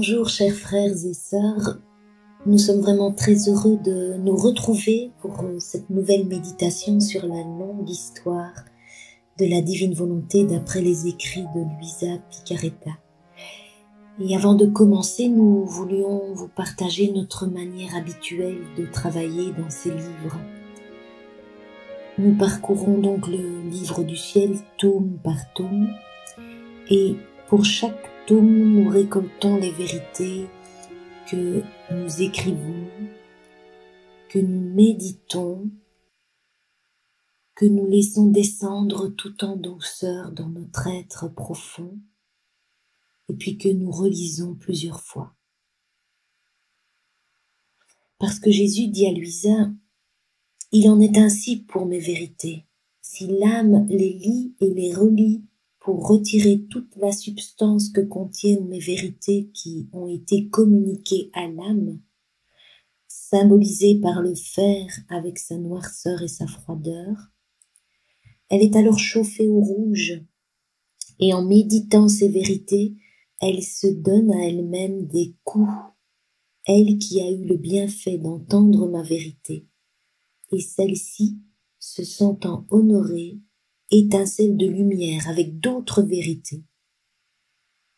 Bonjour chers frères et sœurs, nous sommes vraiment très heureux de nous retrouver pour cette nouvelle méditation sur la longue histoire de la divine volonté d'après les écrits de Luisa Piccarreta. Et avant de commencer, nous voulions vous partager notre manière habituelle de travailler dans ces livres. Nous parcourons donc le livre du ciel tome par tome et pour chaque tome, nous récoltons les vérités que nous écrivons, que nous méditons, que nous laissons descendre tout en douceur dans notre être profond, et puis que nous relisons plusieurs fois. Parce que Jésus dit à Luisa, « Il en est ainsi pour mes vérités. Si l'âme les lit et les relit, pour retirer toute la substance que contiennent mes vérités qui ont été communiquées à l'âme, symbolisée par le fer avec sa noirceur et sa froideur. Elle est alors chauffée au rouge, et en méditant ces vérités, elle se donne à elle-même des coups, elle qui a eu le bienfait d'entendre ma vérité, et celle-ci, se sentant honorée, étincelle de lumière avec d'autres vérités.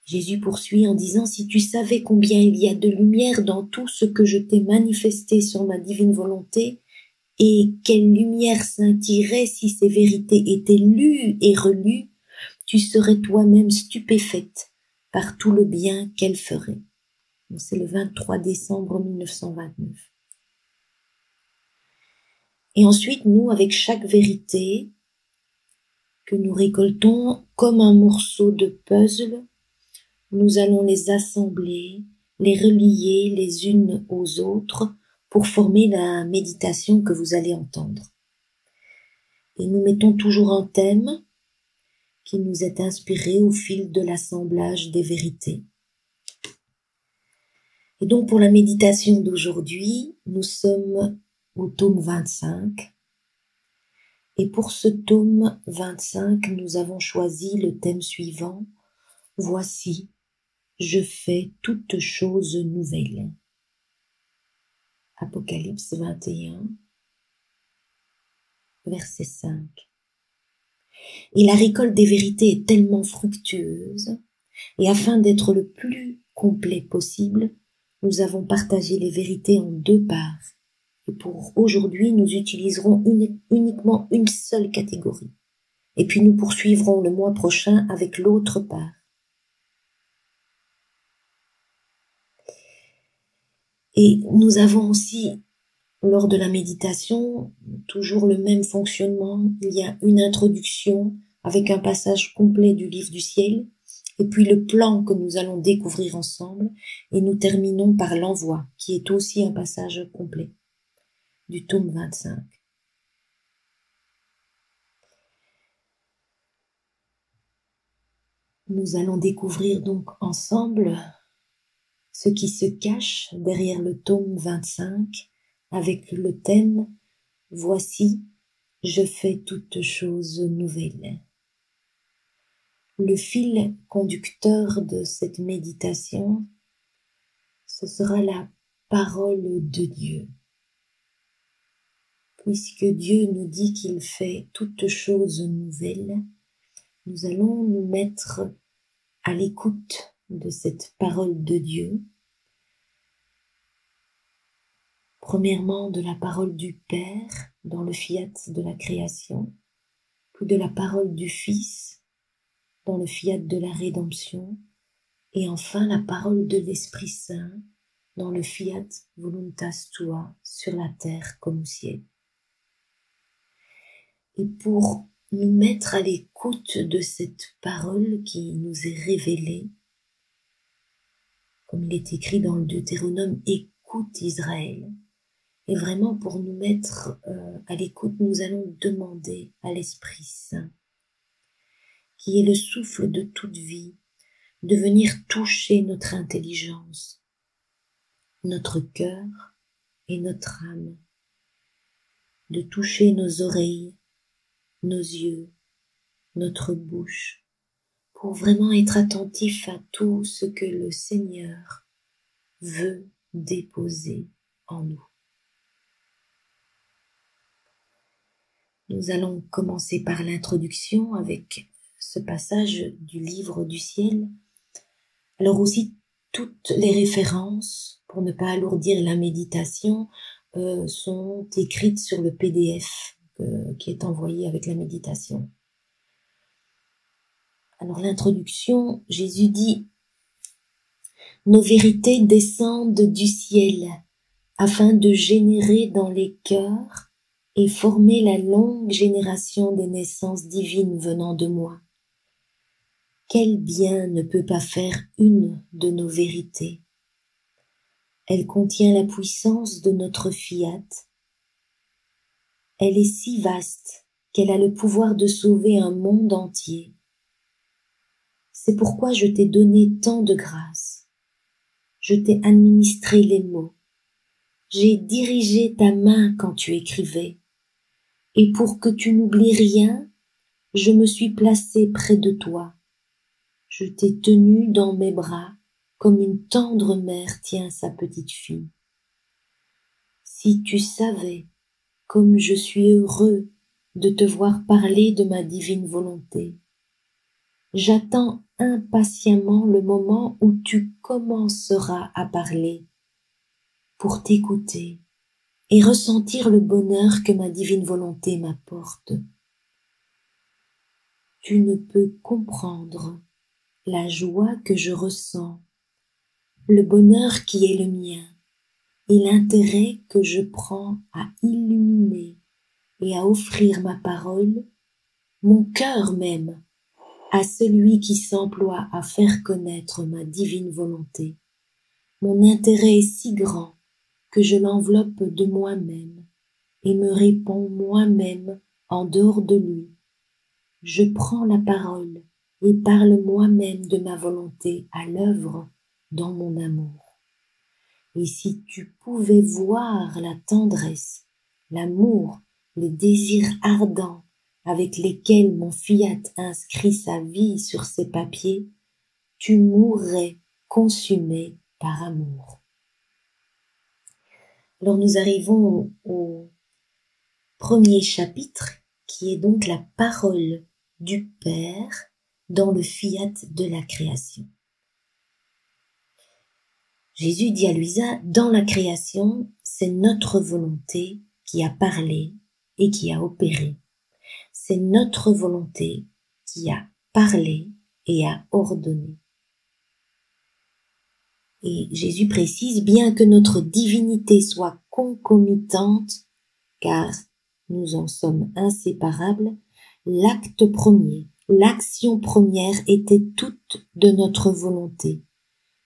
Jésus poursuit en disant, « Si tu savais combien il y a de lumière dans tout ce que je t'ai manifesté sur ma divine volonté, et quelle lumière scintillerait si ces vérités étaient lues et relues, tu serais toi-même stupéfaite par tout le bien qu'elles feraient. » C'est le 23 décembre 1929. Et ensuite, nous, avec chaque vérité que nous récoltons comme un morceau de puzzle, nous allons les assembler, les relier les unes aux autres pour former la méditation que vous allez entendre. Et nous mettons toujours un thème qui nous est inspiré au fil de l'assemblage des vérités. Et donc pour la méditation d'aujourd'hui, nous sommes au tome 25. Et pour ce tome 25, nous avons choisi le thème suivant, « Voici, je fais toutes choses nouvelles ». Apocalypse 21, verset 5. Et la récolte des vérités est tellement fructueuse, et afin d'être le plus complet possible, nous avons partagé les vérités en deux parts. Et pour aujourd'hui, nous utiliserons uniquement une seule catégorie. Et puis nous poursuivrons le mois prochain avec l'autre part. Et nous avons aussi, lors de la méditation, toujours le même fonctionnement. Il y a une introduction avec un passage complet du livre du ciel, et puis le plan que nous allons découvrir ensemble, et nous terminons par l'envoi, qui est aussi un passage complet du tome 25. Nous allons découvrir donc ensemble ce qui se cache derrière le tome 25 avec le thème « Voici, je fais toutes choses nouvelles ». Le fil conducteur de cette méditation, ce sera la parole de Dieu. Puisque Dieu nous dit qu'il fait toutes choses nouvelles, nous allons nous mettre à l'écoute de cette parole de Dieu. Premièrement, de la parole du Père dans le fiat de la création, puis de la parole du Fils dans le fiat de la rédemption, et enfin la parole de l'Esprit Saint dans le fiat voluntas tua sur la terre comme au ciel. Et pour nous mettre à l'écoute de cette parole qui nous est révélée, comme il est écrit dans le Deutéronome, « Écoute Israël ». Et vraiment pour nous mettre à l'écoute, nous allons demander à l'Esprit Saint, qui est le souffle de toute vie, de venir toucher notre intelligence, notre cœur et notre âme, de toucher nos oreilles, nos yeux, notre bouche, pour vraiment être attentif à tout ce que le Seigneur veut déposer en nous. Nous allons commencer par l'introduction avec ce passage du livre du ciel. Alors aussi, toutes les références, pour ne pas alourdir la méditation, sont écrites sur le PDF qui est envoyé avec la méditation. Alors l'introduction, Jésus dit « Nos vérités descendent du ciel afin de générer dans les cœurs et former la longue génération des naissances divines venant de moi. Quel bien ne peut pas faire une de nos vérités? Elle contient la puissance de notre fiat. Elle est si vaste qu'elle a le pouvoir de sauver un monde entier. C'est pourquoi je t'ai donné tant de grâce. Je t'ai administré les mots. J'ai dirigé ta main quand tu écrivais. Et pour que tu n'oublies rien, je me suis placé près de toi. Je t'ai tenu dans mes bras comme une tendre mère tient sa petite fille. Si tu savais comme je suis heureux de te voir parler de ma divine volonté, j'attends impatiemment le moment où tu commenceras à parler pour t'écouter et ressentir le bonheur que ma divine volonté m'apporte. Tu ne peux comprendre la joie que je ressens, le bonheur qui est le mien et l'intérêt que je prends à illuminer et à offrir ma parole, mon cœur même, à celui qui s'emploie à faire connaître ma divine volonté. Mon intérêt est si grand que je l'enveloppe de moi-même et me réponds moi-même en dehors de lui. Je prends la parole et parle moi-même de ma volonté à l'œuvre dans mon amour. Et si tu pouvais voir la tendresse, l'amour, les désirs ardents avec lesquels mon fiat inscrit sa vie sur ces papiers, tu mourrais consumé par amour. Alors nous arrivons au premier chapitre, qui est donc la parole du Père dans le fiat de la création. Jésus dit à Luisa, dans la création, c'est notre volonté qui a parlé et qui a opéré. C'est notre volonté qui a parlé et a ordonné. Et Jésus précise, bien que notre divinité soit concomitante, car nous en sommes inséparables, l'acte premier, l'action première était toute de notre volonté.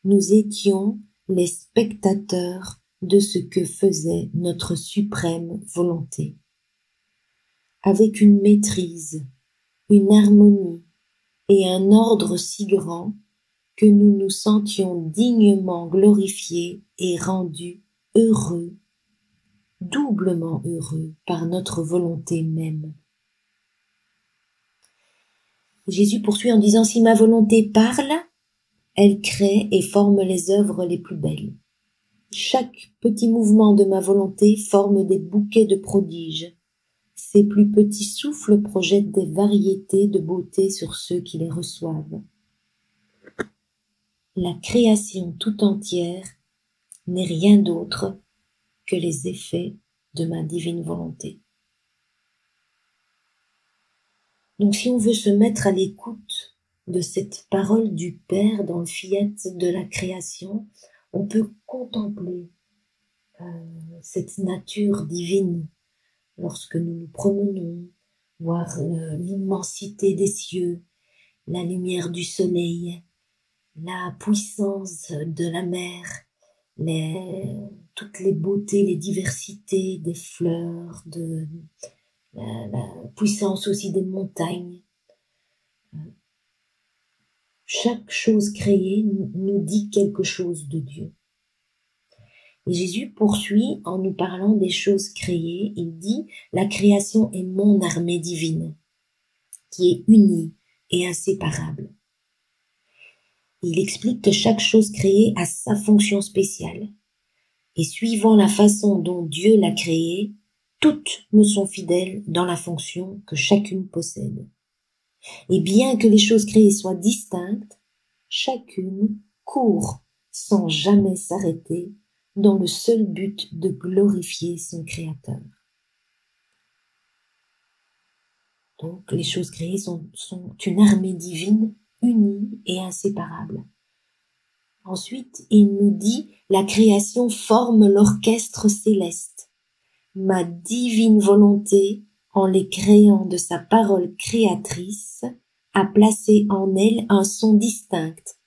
Nous étions les spectateurs de ce que faisait notre suprême volonté. Avec une maîtrise, une harmonie et un ordre si grand que nous nous sentions dignement glorifiés et rendus heureux, doublement heureux par notre volonté même. Jésus poursuit en disant, si ma volonté parle, elle crée et forme les œuvres les plus belles. Chaque petit mouvement de ma volonté forme des bouquets de prodiges. Ses plus petits souffles projettent des variétés de beauté sur ceux qui les reçoivent. La création tout entière n'est rien d'autre que les effets de ma divine volonté. Donc si on veut se mettre à l'écoute de cette parole du Père dans le fiat de la création, on peut contempler cette nature divine lorsque nous nous promenons, voir l'immensité des cieux, la lumière du soleil, la puissance de la mer, toutes les beautés, les diversités des fleurs, la puissance aussi des montagnes. Chaque chose créée nous dit quelque chose de Dieu. Et Jésus poursuit en nous parlant des choses créées. Il dit, la création est mon armée divine, qui est unie et inséparable. Il explique que chaque chose créée a sa fonction spéciale. Et suivant la façon dont Dieu l'a créée, toutes me sont fidèles dans la fonction que chacune possède. Et bien que les choses créées soient distinctes, chacune court sans jamais s'arrêter dans le seul but de glorifier son Créateur. Donc les choses créées sont une armée divine unie et inséparable. Ensuite, il nous dit « La création forme l'orchestre céleste. Ma divine volonté, en les créant de sa parole créatrice, a placé en elle un son distinct,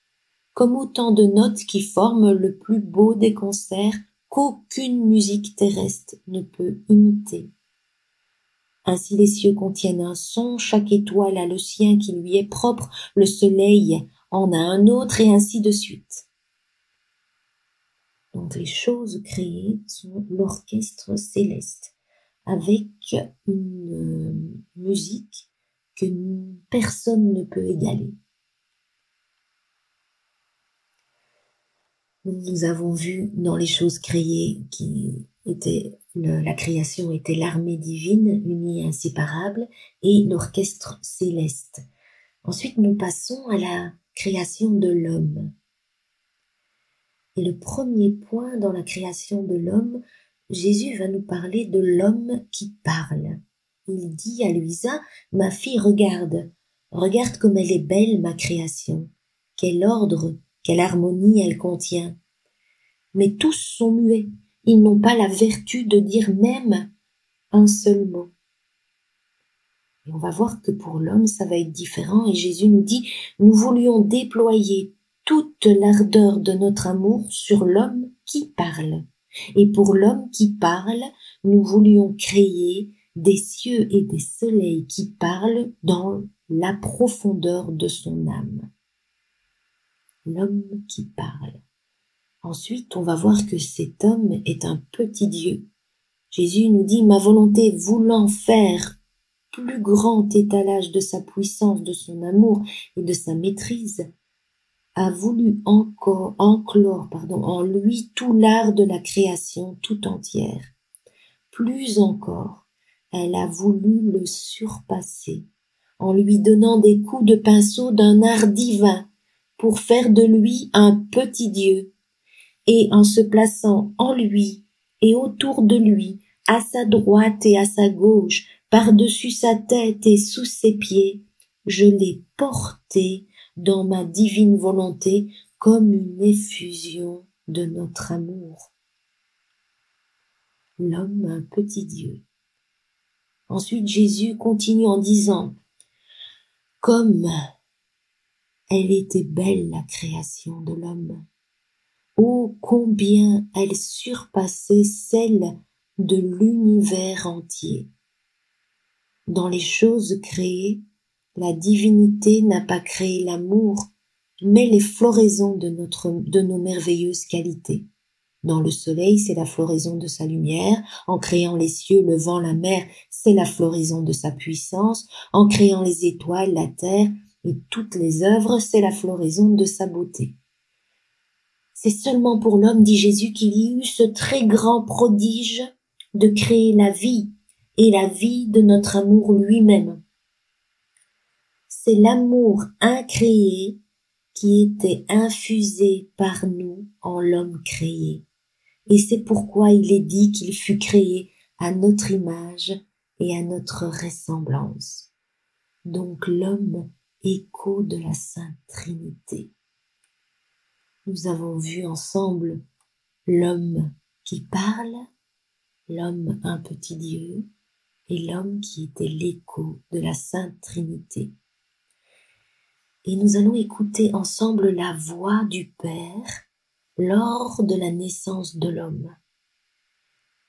comme autant de notes qui forment le plus beau des concerts qu'aucune musique terrestre ne peut imiter. Ainsi les cieux contiennent un son, chaque étoile a le sien qui lui est propre, le soleil en a un autre, et ainsi de suite. » Donc les choses créées sont l'orchestre céleste, avec une musique que personne ne peut égaler. Nous avons vu dans les choses créées la création était l'armée divine, unie et inséparable, et l'orchestre céleste. Ensuite, nous passons à la création de l'homme. Et le premier point dans la création de l'homme, Jésus va nous parler de l'homme qui parle. Il dit à Luisa, « Ma fille, regarde comme elle est belle, ma création. Quel ordre, quelle harmonie elle contient. » Mais tous sont muets, ils n'ont pas la vertu de dire même un seul mot. Et on va voir que pour l'homme, ça va être différent, et Jésus nous dit, « Nous voulions déployer toute l'ardeur de notre amour sur l'homme qui parle. Et pour l'homme qui parle, nous voulions créer des cieux et des soleils qui parlent dans la profondeur de son âme. » L'homme qui parle. Ensuite, on va voir que cet homme est un petit Dieu. Jésus nous dit, « Ma volonté voulant faire plus grand étalage de sa puissance, de son amour et de sa maîtrise, a voulu enclore en lui tout l'art de la création tout entière. Plus encore, elle a voulu le surpasser, en lui donnant des coups de pinceau d'un art divin, pour faire de lui un petit Dieu, et en se plaçant en lui et autour de lui, à sa droite et à sa gauche, par-dessus sa tête et sous ses pieds, je l'ai porté dans ma divine volonté comme une effusion de notre amour. » L'homme, un petit Dieu. Ensuite, Jésus continue en disant, « Comme elle était belle la création de l'homme, ô combien elle surpassait celle de l'univers entier. Dans les choses créées, la divinité n'a pas créé l'amour, mais les floraisons de nos merveilleuses qualités. Dans le soleil, c'est la floraison de sa lumière. En créant les cieux, le vent, la mer, c'est la floraison de sa puissance. En créant les étoiles, la terre et toutes les œuvres, c'est la floraison de sa beauté. C'est seulement pour l'homme, dit Jésus, qu'il y eut ce très grand prodige de créer la vie et la vie de notre amour lui-même. C'est l'amour incréé qui était infusé par nous en l'homme créé. Et c'est pourquoi il est dit qu'il fut créé à notre image et à notre ressemblance. Donc l'homme, écho de la Sainte Trinité. Nous avons vu ensemble l'homme qui parle, l'homme un petit Dieu, et l'homme qui était l'écho de la Sainte Trinité. Et nous allons écouter ensemble la voix du Père lors de la naissance de l'homme.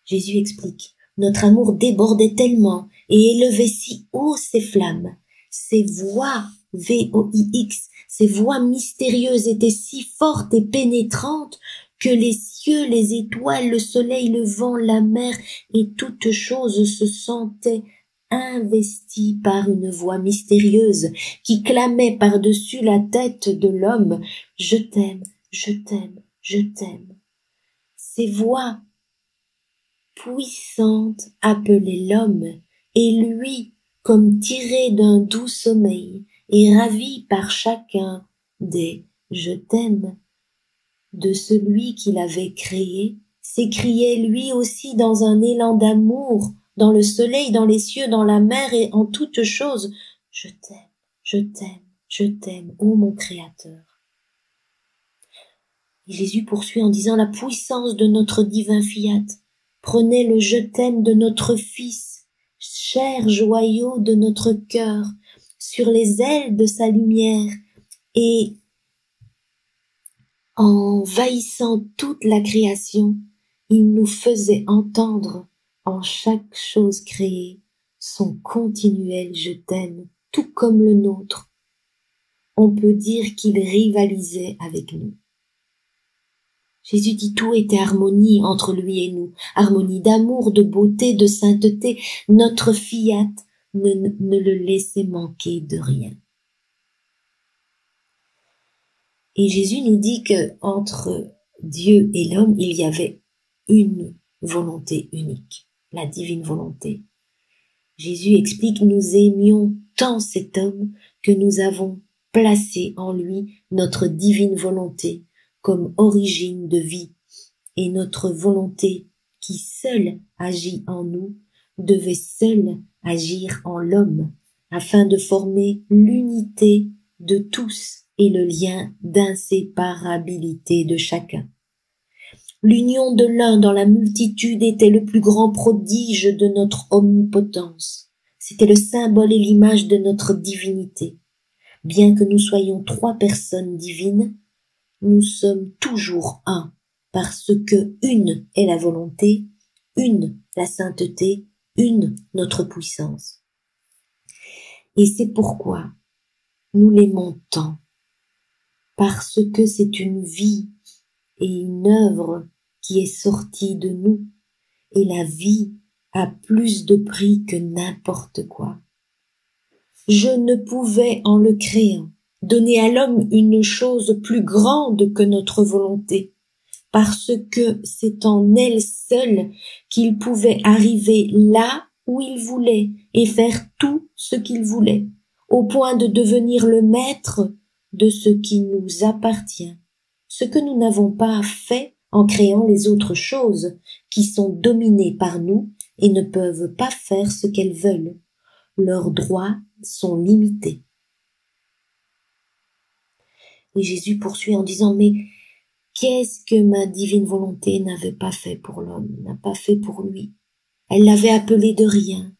Jésus explique, « Notre amour débordait tellement et élevait si haut ses flammes, ses voix, V-O-I-X, ces voix mystérieuses étaient si fortes et pénétrantes que les cieux, les étoiles, le soleil, le vent, la mer et toutes choses se sentaient investi par une voix mystérieuse qui clamait par-dessus la tête de l'homme « Je t'aime, je t'aime, je t'aime ». Ces voix puissantes appelaient l'homme, et lui, comme tiré d'un doux sommeil et ravi par chacun des « Je t'aime » de celui qui l'avait créé, s'écriait lui aussi dans un élan d'amour, dans le soleil, dans les cieux, dans la mer et en toutes choses. Je t'aime, je t'aime, je t'aime, ô mon Créateur. Et Jésus poursuit en disant la puissance de notre divin fiat. Prenez le je t'aime de notre Fils, cher joyau de notre cœur, sur les ailes de sa lumière, et envahissant toute la création, il nous faisait entendre en chaque chose créée son continuel je t'aime, tout comme le nôtre. On peut dire qu'il rivalisait avec nous. Jésus dit tout était harmonie entre lui et nous, harmonie d'amour, de beauté, de sainteté. Notre fiat ne le laissait manquer de rien. Et Jésus nous dit que entre Dieu et l'homme, il y avait une volonté unique, la divine volonté. Jésus explique, nous aimions tant cet homme que nous avons placé en lui notre divine volonté comme origine de vie, et notre volonté qui seule agit en nous devait seule agir en l'homme afin de former l'unité de tous et le lien d'inséparabilité de chacun. L'union de l'un dans la multitude était le plus grand prodige de notre omnipotence. C'était le symbole et l'image de notre divinité. Bien que nous soyons trois personnes divines, nous sommes toujours un, parce que une est la volonté, une la sainteté, une notre puissance. Et c'est pourquoi nous l'aimons tant, parce que c'est une vie et une œuvre qui est sortie de nous, et la vie a plus de prix que n'importe quoi. Je ne pouvais, en le créant, donner à l'homme une chose plus grande que notre volonté, parce que c'est en elle seule qu'il pouvait arriver là où il voulait et faire tout ce qu'il voulait, au point de devenir le maître de ce qui nous appartient, ce que nous n'avons pas fait en créant les autres choses qui sont dominées par nous et ne peuvent pas faire ce qu'elles veulent. Leurs droits sont limités. Et Jésus poursuit en disant, mais qu'est-ce que ma divine volonté n'avait pas fait pour l'homme, n'a pas fait pour lui? Elle l'avait appelé de rien,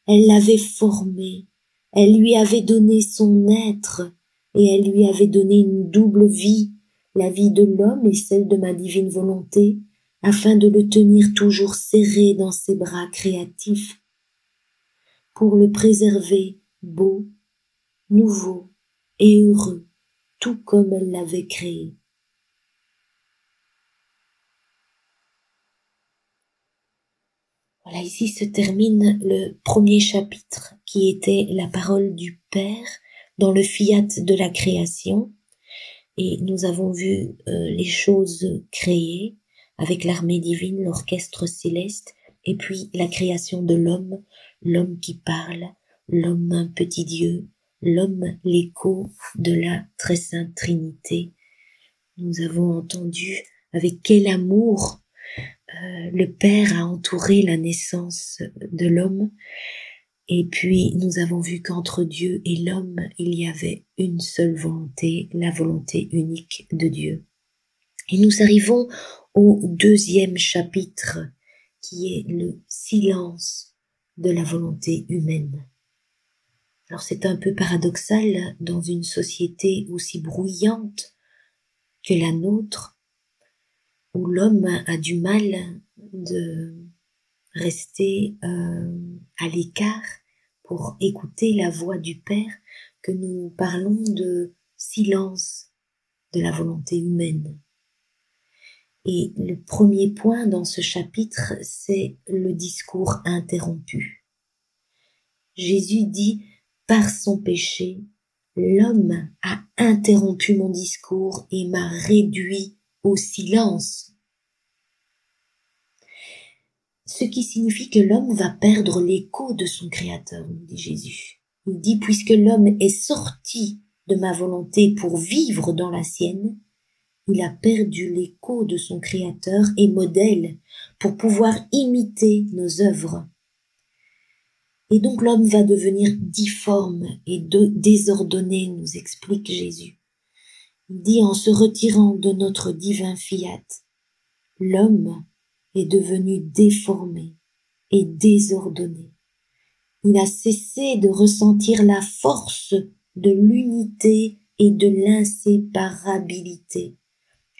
elle l'avait formé, elle lui avait donné son être, et elle lui avait donné une double vie, la vie de l'homme et celle de ma divine volonté, afin de le tenir toujours serré dans ses bras créatifs, pour le préserver beau, nouveau et heureux, tout comme elle l'avait créé. Voilà, ici se termine le premier chapitre qui était la parole du Père dans le fiat de la création. Et nous avons vu les choses créées avec l'armée divine, l'orchestre céleste, et puis la création de l'homme, l'homme qui parle, l'homme un petit Dieu, l'homme l'écho de la très sainte Trinité. Nous avons entendu avec quel amour le Père a entouré la naissance de l'homme, et puis nous avons vu qu'entre Dieu et l'homme, il y avait une seule volonté, la volonté unique de Dieu. Et nous arrivons au deuxième chapitre, qui est le silence de la volonté humaine. Alors c'est un peu paradoxal dans une société aussi bruyante que la nôtre, où l'homme a du mal de rester à l'écart pour écouter la voix du Père, que nous parlons de silence de la volonté humaine. Et le premier point dans ce chapitre, c'est le discours interrompu. Jésus dit, par son péché, l'homme a interrompu mon discours et m'a réduit au silence. Ce qui signifie que l'homme va perdre l'écho de son Créateur, nous dit Jésus. Il dit, puisque l'homme est sorti de ma volonté pour vivre dans la sienne, il a perdu l'écho de son Créateur et modèle pour pouvoir imiter nos œuvres. Et donc l'homme va devenir difforme et désordonné, nous explique Jésus. Il dit, en se retirant de notre divin fiat, l'homme est devenu déformé et désordonné. Il a cessé de ressentir la force de l'unité et de l'inséparabilité,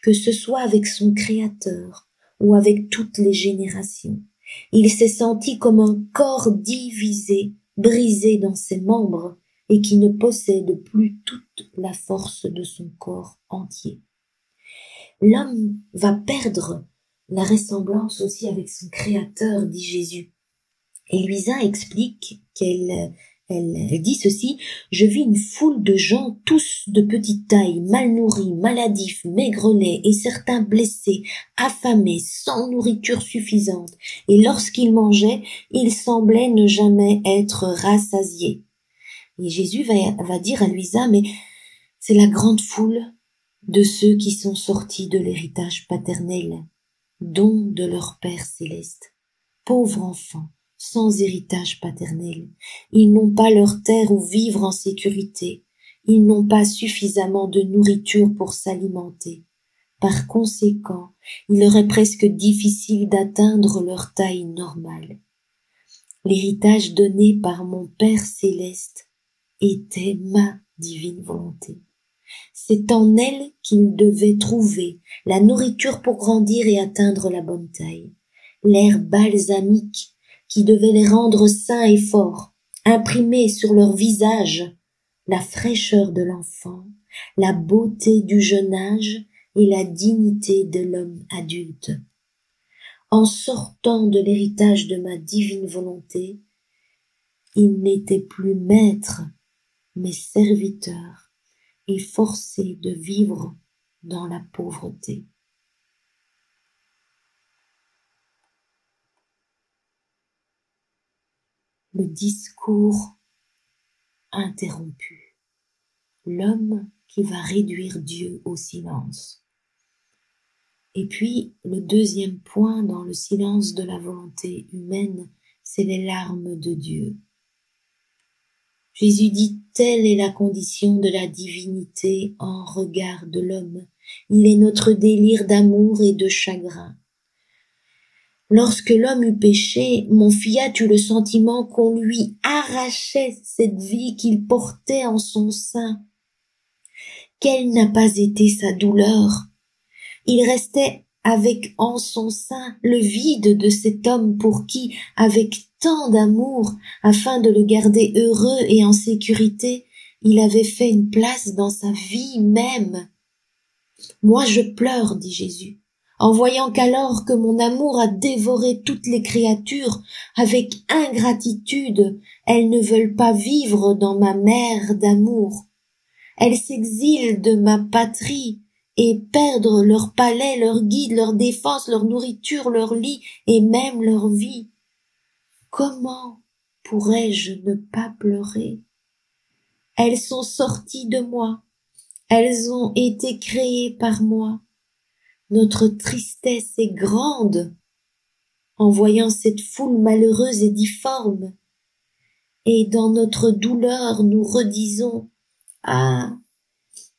que ce soit avec son Créateur ou avec toutes les générations. Il s'est senti comme un corps divisé, brisé dans ses membres, et qui ne possède plus toute la force de son corps entier. L'homme va perdre la ressemblance aussi avec son Créateur, dit Jésus. Et Luisa explique elle dit ceci, « Je vis une foule de gens, tous de petite taille, mal nourris, maladifs, maigrelets, et certains blessés, affamés, sans nourriture suffisante. Et lorsqu'ils mangeaient, ils semblaient ne jamais être rassasiés. » Et Jésus va dire à Luisa, mais c'est la grande foule de ceux qui sont sortis de l'héritage paternel, don de leur Père céleste. Pauvres enfants, sans héritage paternel, ils n'ont pas leur terre où vivre en sécurité, ils n'ont pas suffisamment de nourriture pour s'alimenter. Par conséquent, il leur est presque difficile d'atteindre leur taille normale. L'héritage donné par mon Père céleste était ma divine volonté. C'est en elle qu'ils devaient trouver la nourriture pour grandir et atteindre la bonne taille, l'air balsamique qui devait les rendre sains et forts, imprimer sur leur visage la fraîcheur de l'enfant, la beauté du jeune âge et la dignité de l'homme adulte. En sortant de l'héritage de ma divine volonté, ils n'étaient plus maîtres, mais serviteurs, et forcés de vivre dans la pauvreté. Le discours interrompu, l'homme qui va réduire Dieu au silence. Et puis, le deuxième point dans le silence de la volonté humaine, c'est les larmes de Dieu. Jésus dit, telle est la condition de la divinité en regard de l'homme. Il est notre délire d'amour et de chagrin. Lorsque l'homme eut péché, mon fiat eut le sentiment qu'on lui arrachait cette vie qu'il portait en son sein. Quelle n'a pas été sa douleur? Il restait avec en son sein le vide de cet homme pour qui, avec tant d'amour, afin de le garder heureux et en sécurité, il avait fait une place dans sa vie même. Moi je pleure, dit Jésus, en voyant qu'alors que mon amour a dévoré toutes les créatures, avec ingratitude, elles ne veulent pas vivre dans ma mer d'amour. Elles s'exilent de ma patrie et perdent leur palais, leur guide, leur défense, leur nourriture, leur lit et même leur vie. Comment pourrais-je ne pas pleurer? Elles sont sorties de moi, elles ont été créées par moi. Notre tristesse est grande en voyant cette foule malheureuse et difforme, et dans notre douleur nous redisons « Ah,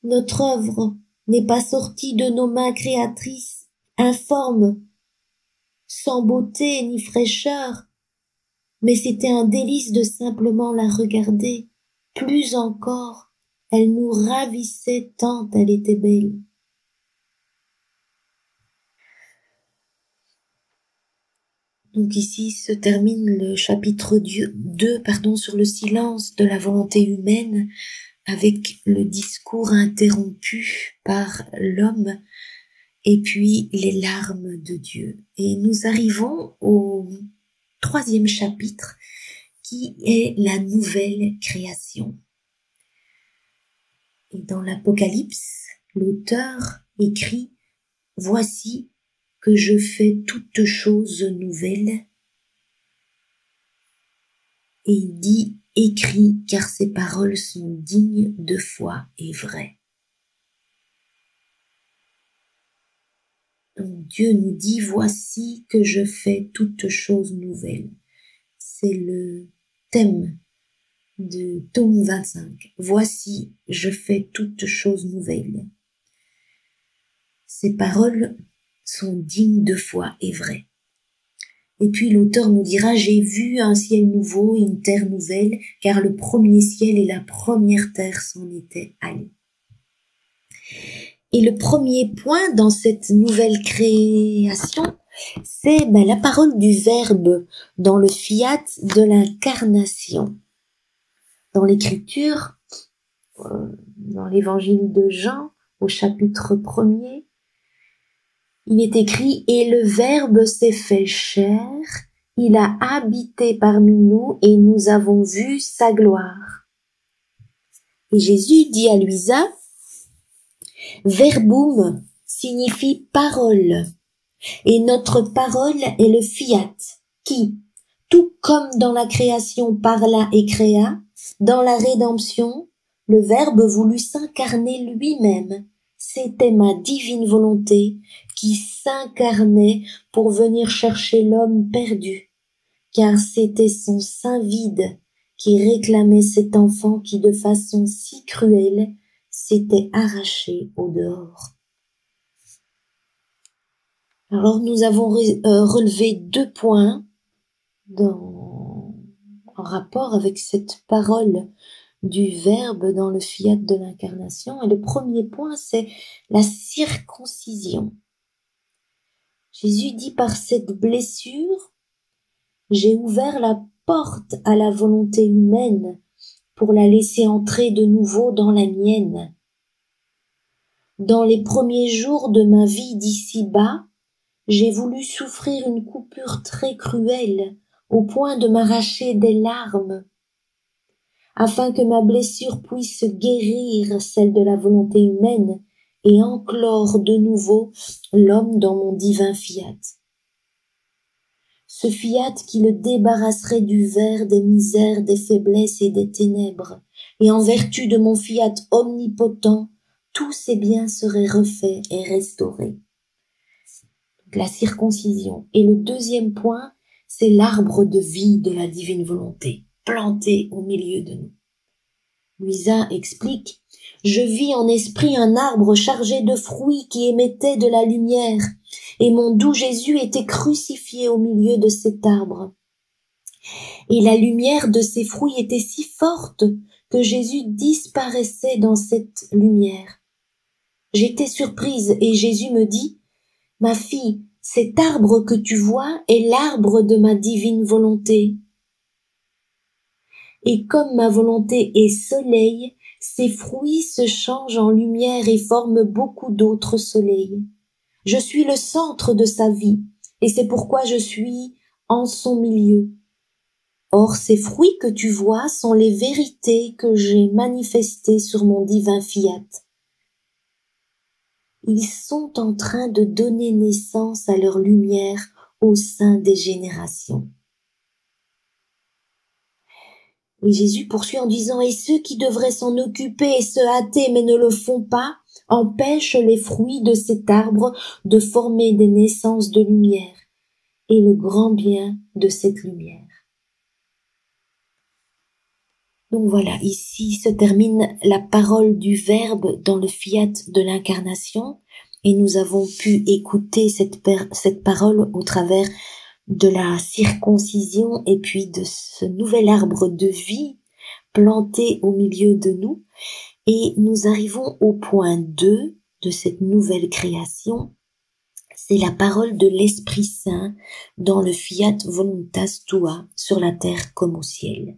notre œuvre n'est pas sortie de nos mains créatrices, informes, sans beauté ni fraîcheur, mais c'était un délice de simplement la regarder. Plus encore, elle nous ravissait tant elle était belle. » Donc ici se termine le chapitre 2 sur le silence de la volonté humaine, avec le discours interrompu par l'homme et puis les larmes de Dieu. Et nous arrivons au 3e chapitre qui est la nouvelle création. Et dans l'Apocalypse, l'auteur écrit « Voici que je fais toutes choses nouvelles ». Et il dit « Écris, car ces paroles sont dignes de foi et vraies ». Donc Dieu nous dit « Voici que je fais toutes choses nouvelles ». C'est le thème de Psaume 25. « Voici, je fais toutes choses nouvelles ». Ces paroles sont dignes de foi et vraies. Et puis l'auteur nous dira « J'ai vu un ciel nouveau et une terre nouvelle, car le premier ciel et la première terre s'en étaient allés. » Et le premier point dans cette nouvelle création, c'est la parole du Verbe dans le fiat de l'incarnation. Dans l'Écriture, dans l'Évangile de Jean, au chapitre 1er, il est écrit « Et le Verbe s'est fait chair, il a habité parmi nous et nous avons vu sa gloire. » Et Jésus dit à Luisa, « Verbum signifie parole, et notre parole est le fiat, qui, tout comme dans la création parla et créa, dans la rédemption, le Verbe voulut s'incarner lui-même. C'était ma divine volonté qui s'incarnait pour venir chercher l'homme perdu, car c'était son sein vide qui réclamait cet enfant qui de façon si cruelle s'était arraché au dehors. » Alors nous avons relevé 2 points en rapport avec cette parole du Verbe dans le fiat de l'incarnation. Et le premier point, c'est la circoncision. Jésus dit par cette blessure, j'ai ouvert la porte à la volonté humaine pour la laisser entrer de nouveau dans la mienne. Dans les premiers jours de ma vie d'ici-bas, j'ai voulu souffrir une coupure très cruelle au point de m'arracher des larmes, afin que ma blessure puisse guérir celle de la volonté humaine et enclore de nouveau l'homme dans mon divin fiat. Ce fiat qui le débarrasserait du ver, des misères, des faiblesses et des ténèbres, et en vertu de mon fiat omnipotent, tous ces biens seraient refaits et restaurés. Donc, la circoncision. Et le deuxième point, c'est l'arbre de vie de la divine volonté, planté au milieu de nous. Luisa explique, « Je vis en esprit un arbre chargé de fruits qui émettait de la lumière, et mon doux Jésus était crucifié au milieu de cet arbre. Et la lumière de ses fruits était si forte que Jésus disparaissait dans cette lumière. J'étais surprise et Jésus me dit, « Ma fille, cet arbre que tu vois est l'arbre de ma divine volonté. Et comme ma volonté est soleil, ses fruits se changent en lumière et forment beaucoup d'autres soleils. Je suis le centre de sa vie, et c'est pourquoi je suis en son milieu. Or, ces fruits que tu vois sont les vérités que j'ai manifestées sur mon divin fiat. Ils sont en train de donner naissance à leur lumière au sein des générations. » Et Jésus poursuit en disant « Et ceux qui devraient s'en occuper et se hâter mais ne le font pas, empêchent les fruits de cet arbre de former des naissances de lumière et le grand bien de cette lumière. » Donc voilà, ici se termine la parole du Verbe dans le fiat de l'incarnation et nous avons pu écouter cette parole au travers de la circoncision et puis de ce nouvel arbre de vie planté au milieu de nous. Et nous arrivons au point 2 de cette nouvelle création. C'est la parole de l'Esprit Saint dans le fiat voluntas tua sur la terre comme au ciel.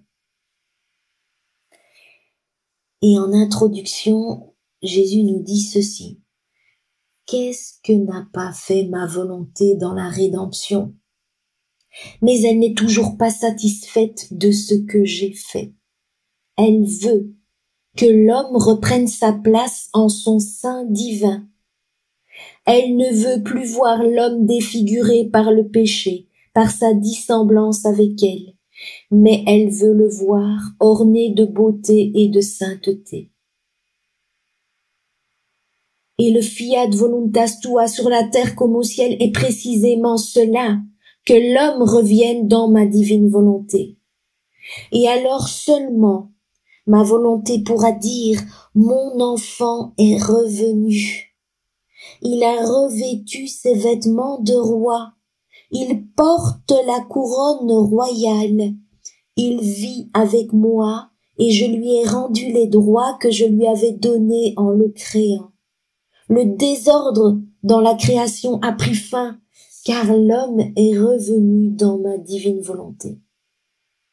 Et en introduction, Jésus nous dit ceci. Qu'est-ce que n'a pas fait ma volonté dans la rédemption? Mais elle n'est toujours pas satisfaite de ce que j'ai fait. Elle veut que l'homme reprenne sa place en son sein divin. Elle ne veut plus voir l'homme défiguré par le péché, par sa dissemblance avec elle, mais elle veut le voir orné de beauté et de sainteté. Et le fiat voluntas tua sur la terre comme au ciel est précisément cela, que l'homme revienne dans ma divine volonté. Et alors seulement ma volonté pourra dire « Mon enfant est revenu. Il a revêtu ses vêtements de roi. Il porte la couronne royale. Il vit avec moi et je lui ai rendu les droits que je lui avais donnés en le créant. Le désordre dans la création a pris fin, car l'homme est revenu dans ma divine volonté. »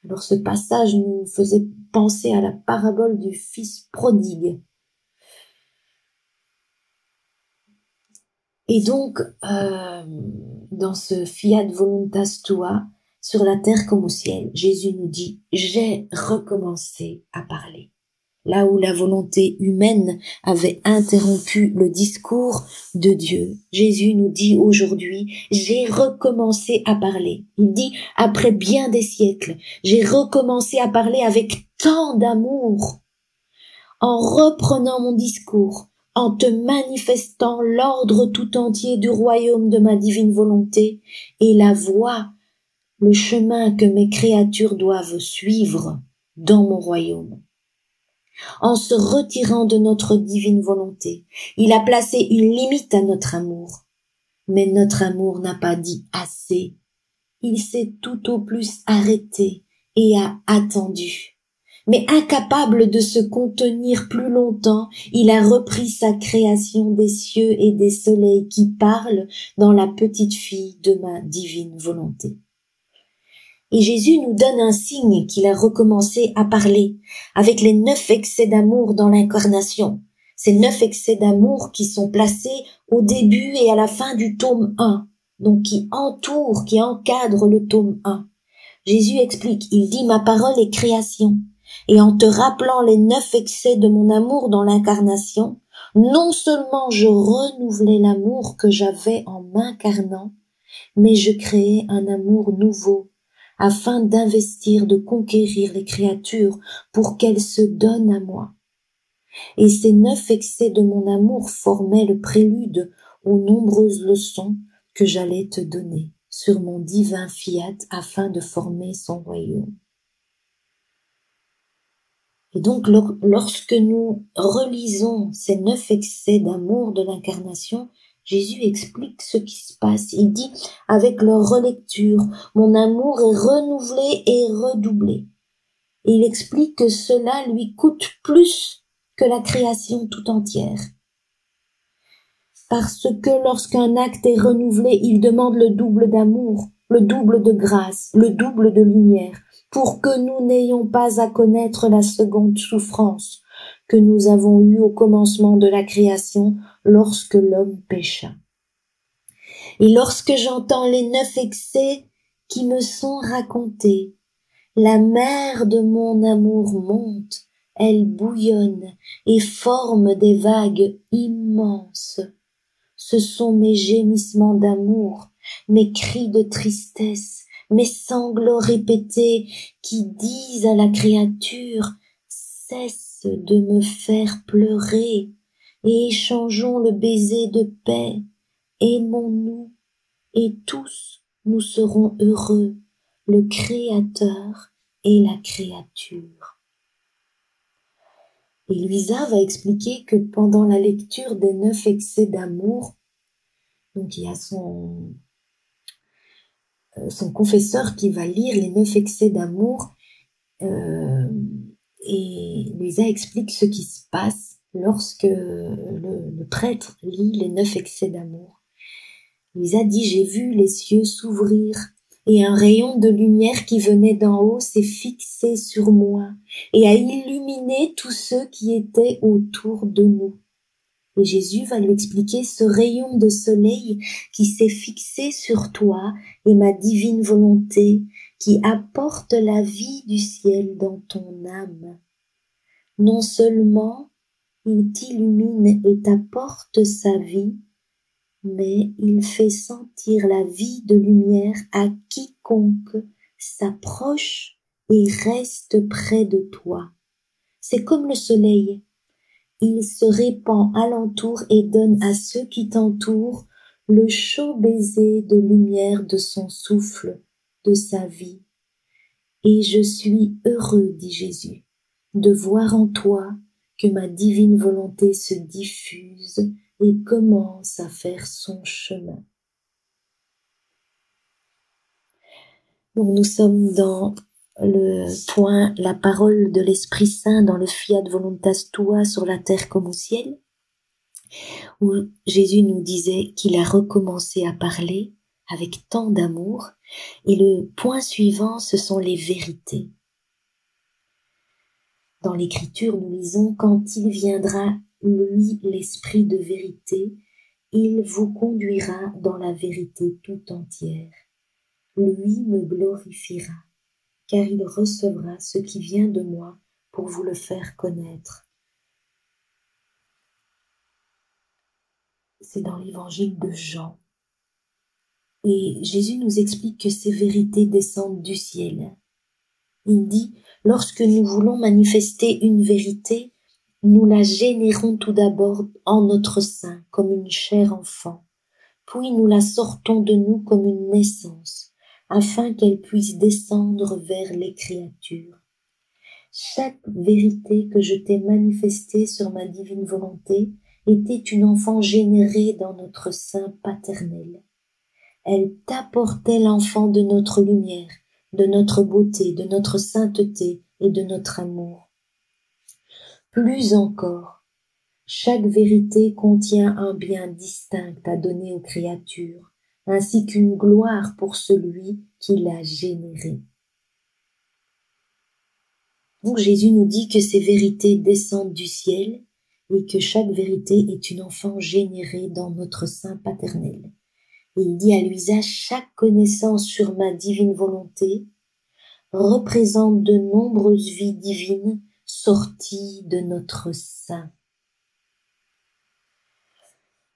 Alors ce passage nous faisait penser à la parabole du fils prodigue. Et donc, dans ce fiat voluntas tua, sur la terre comme au ciel, Jésus nous dit « J'ai recommencé à parler ». Là où la volonté humaine avait interrompu le discours de Dieu, Jésus nous dit aujourd'hui, j'ai recommencé à parler. Il dit, après bien des siècles, j'ai recommencé à parler avec tant d'amour, en reprenant mon discours, en te manifestant l'ordre tout entier du royaume de ma divine volonté et la voie, le chemin que mes créatures doivent suivre dans mon royaume. En se retirant de notre divine volonté, il a placé une limite à notre amour. Mais notre amour n'a pas dit assez. Il s'est tout au plus arrêté et a attendu. Mais incapable de se contenir plus longtemps, il a repris sa création des cieux et des soleils qui parlent dans la petite fille de ma divine volonté. Et Jésus nous donne un signe qu'il a recommencé à parler, avec les 9 excès d'amour dans l'incarnation. Ces 9 excès d'amour qui sont placés au début et à la fin du tome 1, donc qui entourent, qui encadrent le tome 1. Jésus explique, il dit « Ma parole est création ». Et en te rappelant les 9 excès de mon amour dans l'incarnation, non seulement je renouvelais l'amour que j'avais en m'incarnant, mais je créais un amour nouveau, afin d'investir, de conquérir les créatures pour qu'elles se donnent à moi. Et ces 9 excès de mon amour formaient le prélude aux nombreuses leçons que j'allais te donner sur mon divin fiat afin de former son royaume. Et donc, lorsque nous relisons ces 9 excès d'amour de l'incarnation, Jésus explique ce qui se passe. Il dit, avec leur relecture, mon amour est renouvelé et redoublé. Et il explique que cela lui coûte plus que la création tout entière. Parce que lorsqu'un acte est renouvelé, il demande le double d'amour, le double de grâce, le double de lumière, pour que nous n'ayons pas à connaître la seconde souffrance que nous avons eue au commencement de la création lorsque l'homme pécha. Et lorsque j'entends les 9 excès qui me sont racontés, la mer de mon amour monte, elle bouillonne et forme des vagues immenses. Ce sont mes gémissements d'amour, mes cris de tristesse, mes sanglots répétés qui disent à la créature « Cesse de me faire pleurer et échangeons le baiser de paix, aimons-nous et tous nous serons heureux, le Créateur et la créature. » Et Luisa va expliquer que pendant la lecture des 9 excès d'amour, donc il y a son confesseur qui va lire les 9 excès d'amour, et Luisa explique ce qui se passe lorsque le prêtre lit les 9 excès d'amour. Luisa dit « J'ai vu les cieux s'ouvrir et un rayon de lumière qui venait d'en haut s'est fixé sur moi et a illuminé tous ceux qui étaient autour de nous. Et Jésus va lui expliquer: ce rayon de soleil qui s'est fixé sur toi est ma divine volonté qui apporte la vie du ciel dans ton âme. Non seulement il t'illumine et t'apporte sa vie, mais il fait sentir la vie de lumière à quiconque s'approche et reste près de toi. C'est comme le soleil. Il se répand alentour et donne à ceux qui t'entourent le chaud baiser de lumière de son souffle, de sa vie. Et je suis heureux, dit Jésus, de voir en toi que ma divine volonté se diffuse et commence à faire son chemin. Donc nous sommes dans le point, la parole de l'Esprit Saint dans le Fiat Voluntas Tua sur la terre comme au ciel, où Jésus nous disait qu'il a recommencé à parler avec tant d'amour. Et le point suivant, ce sont les vérités. Dans l'Écriture, nous lisons: quand il viendra, lui, l'Esprit de vérité, il vous conduira dans la vérité tout entière. Lui me glorifiera, car il recevra ce qui vient de moi pour vous le faire connaître. C'est dans l'évangile de Jean. Et Jésus nous explique que ces vérités descendent du ciel. Il dit: lorsque nous voulons manifester une vérité, nous la générons tout d'abord en notre sein comme une chair enfant, puis nous la sortons de nous comme une naissance, afin qu'elle puisse descendre vers les créatures. Chaque vérité que je t'ai manifestée sur ma divine volonté était une enfant générée dans notre sein paternel. Elle t'apportait l'enfant de notre lumière, de notre beauté, de notre sainteté et de notre amour. Plus encore, chaque vérité contient un bien distinct à donner aux créatures, ainsi qu'une gloire pour celui qui l'a générée. Donc Jésus nous dit que ces vérités descendent du ciel et que chaque vérité est une enfant générée dans notre sein paternel. Et il dit à Luisa: chaque connaissance sur ma divine volonté représente de nombreuses vies divines sorties de notre sein.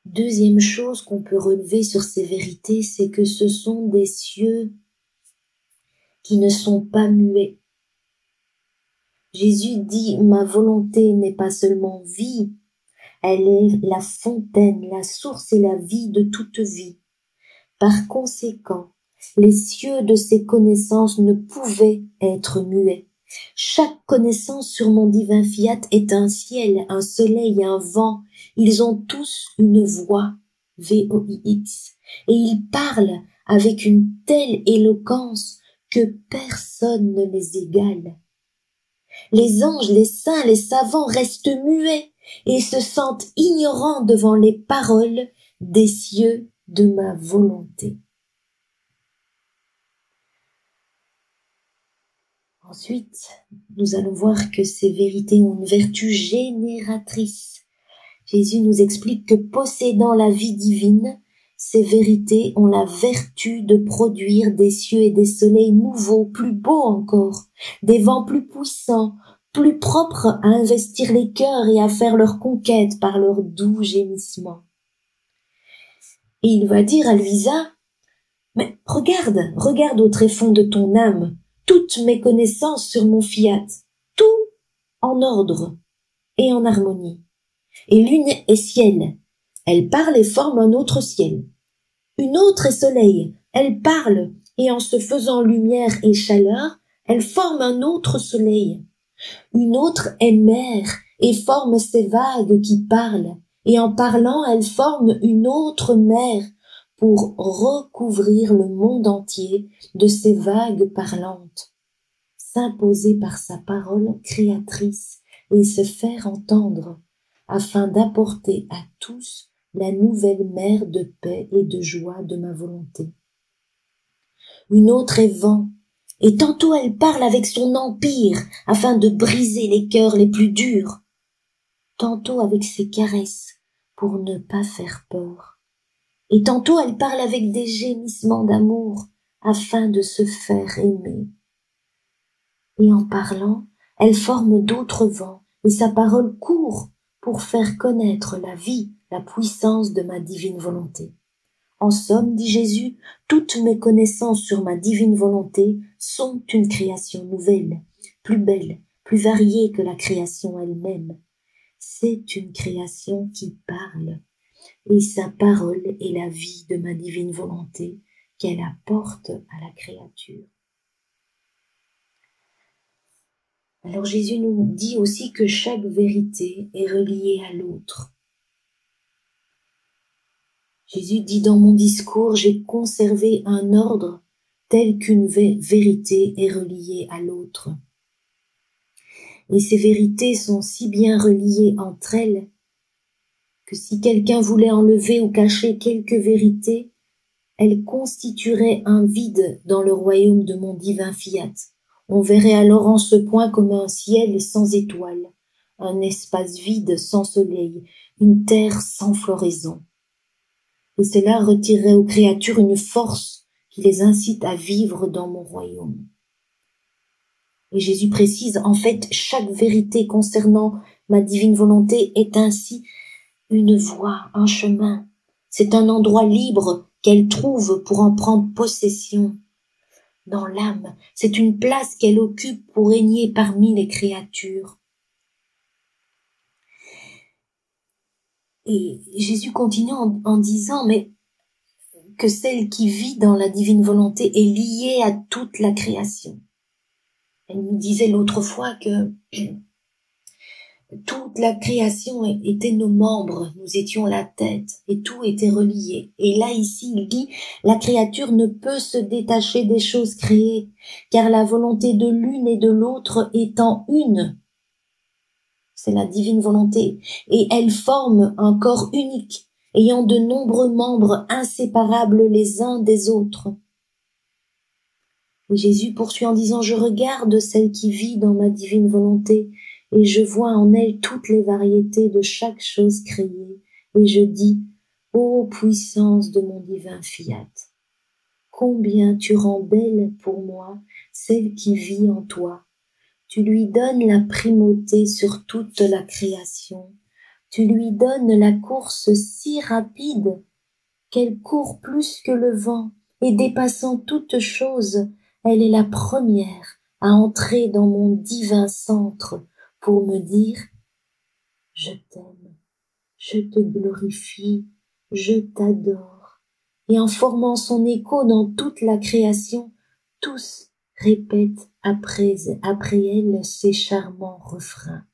Deuxième chose qu'on peut relever sur ces vérités, c'est que ce sont des cieux qui ne sont pas muets. Jésus dit: ma volonté n'est pas seulement vie, elle est la fontaine, la source et la vie de toute vie. Par conséquent, les cieux de ces connaissances ne pouvaient être muets. Chaque connaissance sur mon divin fiat est un ciel, un soleil, un vent. Ils ont tous une voix, V-O-I-X, et ils parlent avec une telle éloquence que personne ne les égale. Les anges, les saints, les savants restent muets et se sentent ignorants devant les paroles des cieux de ma volonté. Ensuite, nous allons voir que ces vérités ont une vertu génératrice. Jésus nous explique que possédant la vie divine, ces vérités ont la vertu de produire des cieux et des soleils nouveaux, plus beaux encore, des vents plus puissants, plus propres à investir les cœurs et à faire leur conquête par leurs doux gémissements. Et il va dire à Luisa: mais regarde au tréfonds de ton âme, toutes mes connaissances sur mon fiat, tout en ordre et en harmonie. Et l'une est ciel, elle parle et forme un autre ciel. Une autre est soleil, elle parle et en se faisant lumière et chaleur, elle forme un autre soleil. Une autre est mer et forme ces vagues qui parlent, et en parlant, elle forme une autre mer pour recouvrir le monde entier de ces vagues parlantes, s'imposer par sa parole créatrice et se faire entendre, afin d'apporter à tous la nouvelle mer de paix et de joie de ma volonté. Une autre est vent, et tantôt elle parle avec son empire afin de briser les cœurs les plus durs, tantôt avec ses caresses pour ne pas faire peur. Et tantôt elle parle avec des gémissements d'amour afin de se faire aimer. Et en parlant, elle forme d'autres vents et sa parole court pour faire connaître la vie, la puissance de ma divine volonté. En somme, dit Jésus, toutes mes connaissances sur ma divine volonté sont une création nouvelle, plus belle, plus variée que la création elle-même. C'est une création qui parle, et sa parole est la vie de ma divine volonté qu'elle apporte à la créature. Alors Jésus nous dit aussi que chaque vérité est reliée à l'autre. Jésus dit dans mon discours, j'ai conservé un ordre tel qu'une vérité est reliée à l'autre. Et ces vérités sont si bien reliées entre elles que si quelqu'un voulait enlever ou cacher quelques vérités, elles constitueraient un vide dans le royaume de mon divin fiat. On verrait alors en ce point comme un ciel sans étoiles, un espace vide sans soleil, une terre sans floraison. Et cela retirerait aux créatures une force qui les incite à vivre dans mon royaume. Et Jésus précise, en fait, chaque vérité concernant ma divine volonté est ainsi une voie, un chemin. C'est un endroit libre qu'elle trouve pour en prendre possession. Dans l'âme, c'est une place qu'elle occupe pour régner parmi les créatures. Et Jésus continue en disant, mais que celle qui vit dans la divine volonté est liée à toute la création. Elle nous disait l'autre fois que toute la création était nos membres, nous étions la tête et tout était relié. Et là ici il dit, la créature ne peut se détacher des choses créées, car la volonté de l'une et de l'autre étant une, c'est la divine volonté, et elle forme un corps unique, ayant de nombreux membres inséparables les uns des autres. Et Jésus poursuit en disant, je regarde celle qui vit dans ma divine volonté, et je vois en elle toutes les variétés de chaque chose créée, et je dis, ô puissance de mon divin fiat, combien tu rends belle pour moi celle qui vit en toi. Tu lui donnes la primauté sur toute la création. Tu lui donnes la course si rapide qu'elle court plus que le vent, et dépassant toute chose, elle est la première à entrer dans mon divin centre pour me dire « Je t'aime, je te glorifie, je t'adore ». Et en formant son écho dans toute la création, tous répètent après elle ces charmants refrains.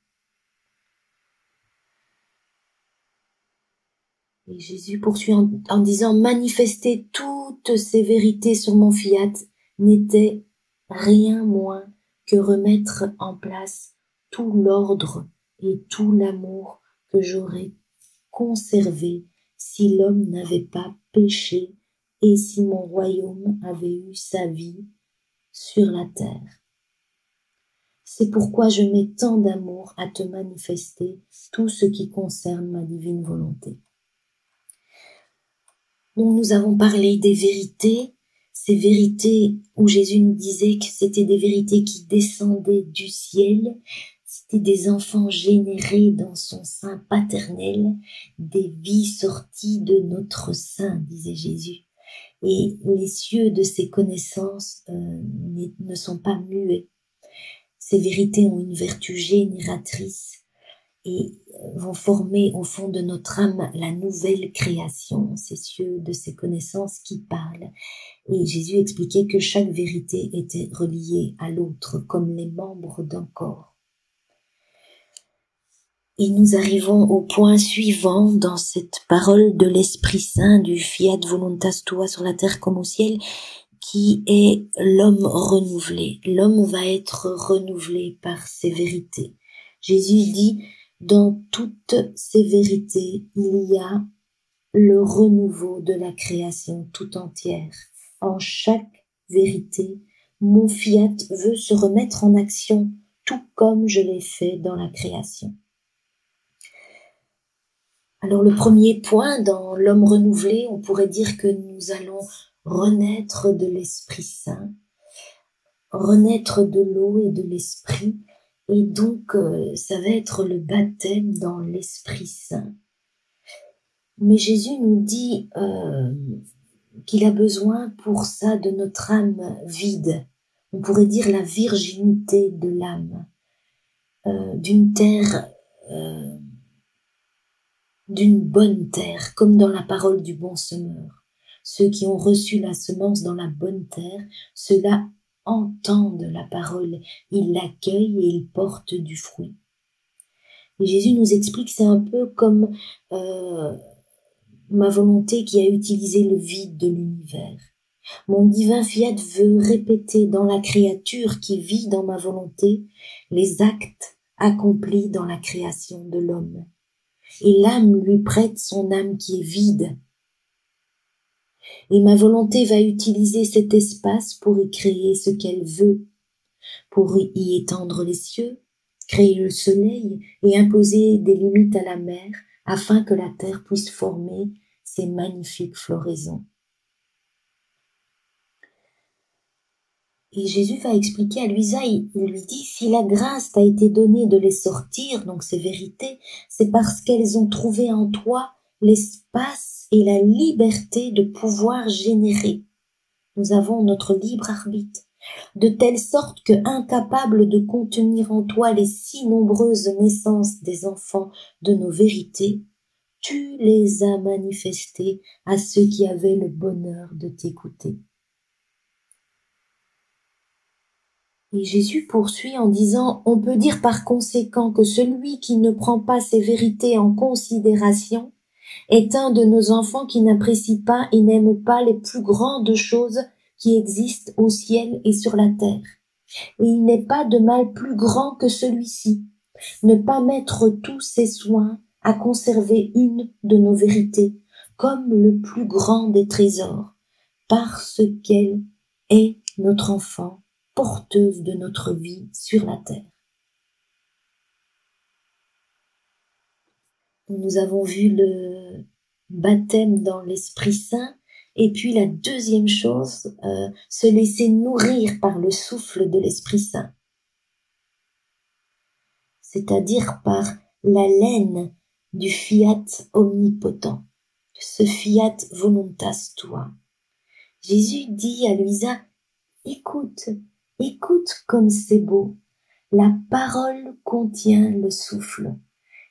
Et Jésus poursuit en disant, manifester toutes ces vérités sur mon fiat n'était rien moins que remettre en place tout l'ordre et tout l'amour que j'aurais conservé si l'homme n'avait pas péché et si mon royaume avait eu sa vie sur la terre. C'est pourquoi je mets tant d'amour à te manifester tout ce qui concerne ma divine volonté. Donc nous avons parlé des vérités, ces vérités où Jésus nous disait que c'était des vérités qui descendaient du ciel, c'était des enfants générés dans son sein paternel, des vies sorties de notre sein, disait Jésus. Et les cieux de ces connaissances ne sont pas muets. Ces vérités ont une vertu génératrice et vont former au fond de notre âme la nouvelle création, ces cieux de ces connaissances qui parlent. Et Jésus expliquait que chaque vérité était reliée à l'autre, comme les membres d'un corps. Et nous arrivons au point suivant dans cette parole de l'Esprit Saint, du Fiat Voluntas Tua sur la terre comme au ciel, qui est l'homme renouvelé. L'homme va être renouvelé par ces vérités. Jésus dit, dans toutes ces vérités, il y a le renouveau de la création tout entière. En chaque vérité, mon fiat veut se remettre en action, tout comme je l'ai fait dans la création. Alors le premier point dans l'homme renouvelé, on pourrait dire que nous allons renaître de l'Esprit Saint, renaître de l'eau et de l'Esprit, et donc ça va être le baptême dans l'Esprit Saint. Mais Jésus nous dit qu'il a besoin pour ça de notre âme vide, on pourrait dire la virginité de l'âme, d'une terre, d'une bonne terre, comme dans la parole du bon semeur. Ceux qui ont reçu la semence dans la bonne terre, ceux-là entendent la parole, ils l'accueillent et ils portent du fruit. Et Jésus nous explique, c'est un peu comme ma volonté qui a utilisé le vide de l'univers. Mon divin fiat veut répéter dans la créature qui vit dans ma volonté les actes accomplis dans la création de l'homme. Et l'âme lui prête son âme qui est vide. Et ma volonté va utiliser cet espace pour y créer ce qu'elle veut, pour y étendre les cieux, créer le soleil et imposer des limites à la mer afin que la terre puisse former ces magnifiques floraisons. Et Jésus va expliquer à Luisa, il lui dit, si la grâce t'a été donnée de les sortir, donc ces vérités, c'est parce qu'elles ont trouvé en toi l'espace et la liberté de pouvoir générer. Nous avons notre libre arbitre, de telle sorte que, incapable de contenir en toi les si nombreuses naissances des enfants de nos vérités, tu les as manifestées à ceux qui avaient le bonheur de t'écouter. Et Jésus poursuit en disant, on peut dire par conséquent que celui qui ne prend pas ces vérités en considération est un de nos enfants qui n'apprécie pas et n'aime pas les plus grandes choses qui existent au ciel et sur la terre. Et il n'est pas de mal plus grand que celui-ci, ne pas mettre tous ses soins à conserver une de nos vérités, comme le plus grand des trésors, parce qu'elle est notre enfant, porteuse de notre vie sur la terre. Nous avons vu le baptême dans l'Esprit Saint, et puis la deuxième chose, se laisser nourrir par le souffle de l'Esprit Saint, c'est-à-dire par la laine du fiat omnipotent, ce fiat voluntas tua. Jésus dit à Luisa, écoute comme c'est beau, la parole contient le souffle,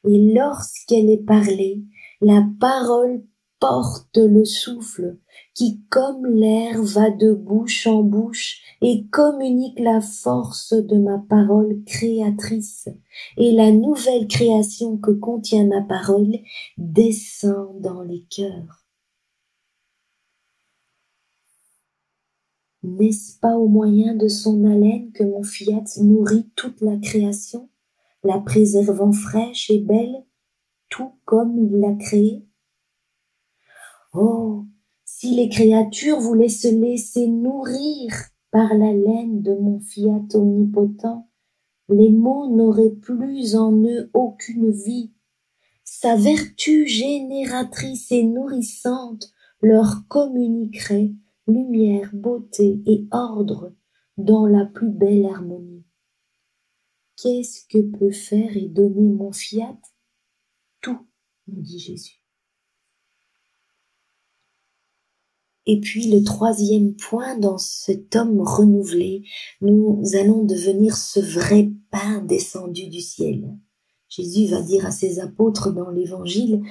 et lorsqu'elle est parlée, la parole porte le souffle, qui comme l'air va de bouche en bouche et communique la force de ma parole créatrice, et la nouvelle création que contient ma parole descend dans les cœurs. N'est-ce pas au moyen de son haleine que mon fiat nourrit toute la création, la préservant fraîche et belle, tout comme il l'a créée? Oh, si les créatures voulaient se laisser nourrir par la laine de mon fiat omnipotent, les mots n'auraient plus en eux aucune vie. Sa vertu génératrice et nourrissante leur communiquerait lumière, beauté et ordre dans la plus belle harmonie. Qu'est-ce que peut faire et donner mon fiat? Tout, nous dit Jésus. Et puis le troisième point dans cet homme renouvelé, nous allons devenir ce vrai pain descendu du ciel. Jésus va dire à ses apôtres dans l'évangile,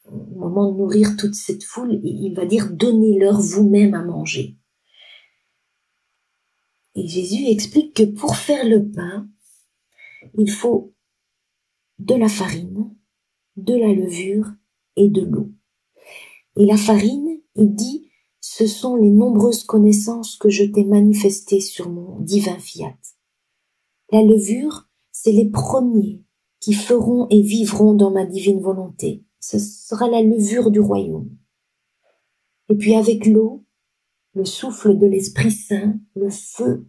au moment de nourrir toute cette foule, il va dire, donnez-leur vous-même à manger. Et Jésus explique que pour faire le pain, il faut de la farine, de la levure et de l'eau. Et la farine, il dit, ce sont les nombreuses connaissances que je t'ai manifestées sur mon divin fiat. La levure, c'est les premiers qui feront et vivront dans ma divine volonté. Ce sera la levure du royaume. Et puis avec l'eau, le souffle de l'Esprit Saint, le feu,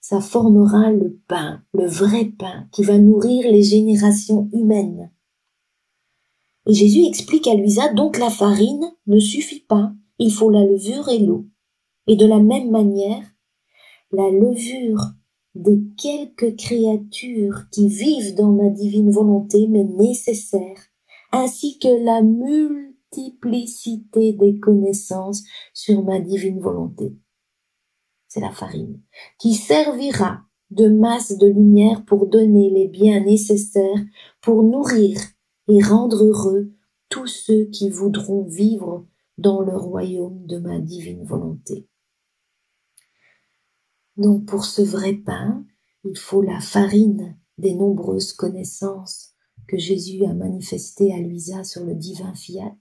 ça formera le pain, le vrai pain, qui va nourrir les générations humaines. Et Jésus explique à Luisa, donc la farine ne suffit pas, il faut la levure et l'eau. Et de la même manière, la levure des quelques créatures qui vivent dans ma divine volonté m'est nécessaire, ainsi que la multiplicité des connaissances sur ma divine volonté. C'est la farine, qui servira de masse de lumière pour donner les biens nécessaires pour nourrir et rendre heureux tous ceux qui voudront vivre dans le royaume de ma divine volonté. Donc pour ce vrai pain, il faut la farine des nombreuses connaissances que Jésus a manifestées à Luisa sur le divin fiat.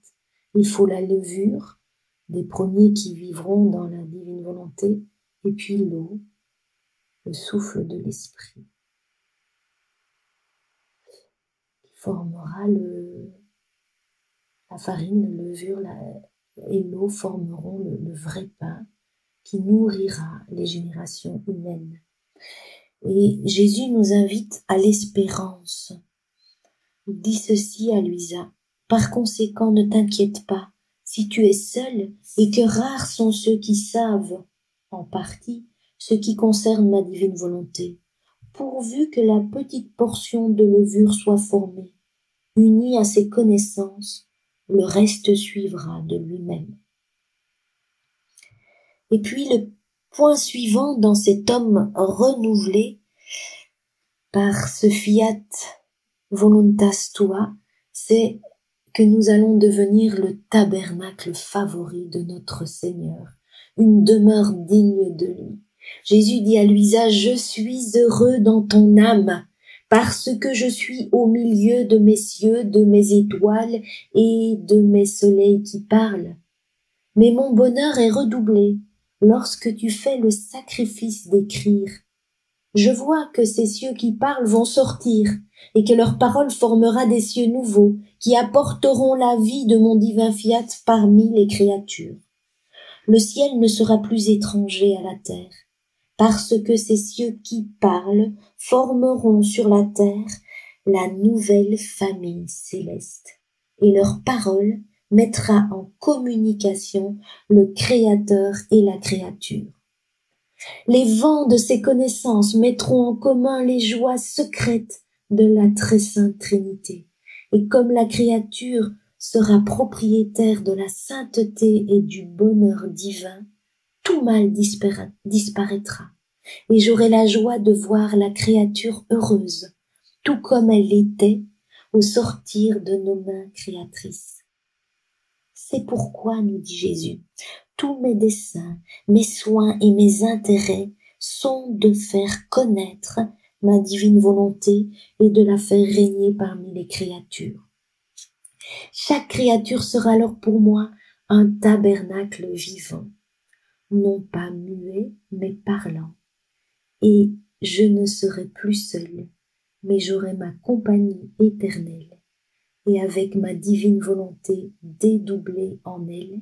Il faut la levure des premiers qui vivront dans la divine volonté, et puis l'eau, le souffle de l'esprit, qui formera la farine, la levure et l'eau formeront le vrai pain qui nourrira les générations humaines. Et Jésus nous invite à l'espérance. Il dit ceci à Luisa: par conséquent, ne t'inquiète pas si tu es seule et que rares sont ceux qui savent, en partie, ce qui concerne ma divine volonté, pourvu que la petite portion de levure soit formée, unie à ses connaissances, le reste suivra de lui-même. Et puis le point suivant dans cet homme renouvelé par ce fiat voluntas tua, c'est que nous allons devenir le tabernacle favori de notre Seigneur, une demeure digne de lui. Jésus dit à Luisa: je suis heureux dans ton âme, parce que je suis au milieu de mes cieux, de mes étoiles et de mes soleils qui parlent. Mais mon bonheur est redoublé lorsque tu fais le sacrifice d'écrire. Je vois que ces cieux qui parlent vont sortir, et que leur parole formera des cieux nouveaux, qui apporteront la vie de mon divin fiat parmi les créatures. Le ciel ne sera plus étranger à la terre, parce que ces cieux qui parlent formeront sur la terre la nouvelle famille céleste, et leur parole mettra en communication le Créateur et la créature. Les vents de ces connaissances mettront en commun les joies secrètes de la très sainte Trinité. Et comme la créature sera propriétaire de la sainteté et du bonheur divin, tout mal disparaîtra. Et j'aurai la joie de voir la créature heureuse, tout comme elle l'était au sortir de nos mains créatrices. C'est pourquoi, nous dit Jésus, tous mes desseins, mes soins et mes intérêts sont de faire connaître ma divine volonté et de la faire régner parmi les créatures. Chaque créature sera alors pour moi un tabernacle vivant, non pas muet, mais parlant. Et je ne serai plus seule, mais j'aurai ma compagnie éternelle. Et avec ma divine volonté dédoublée en elle,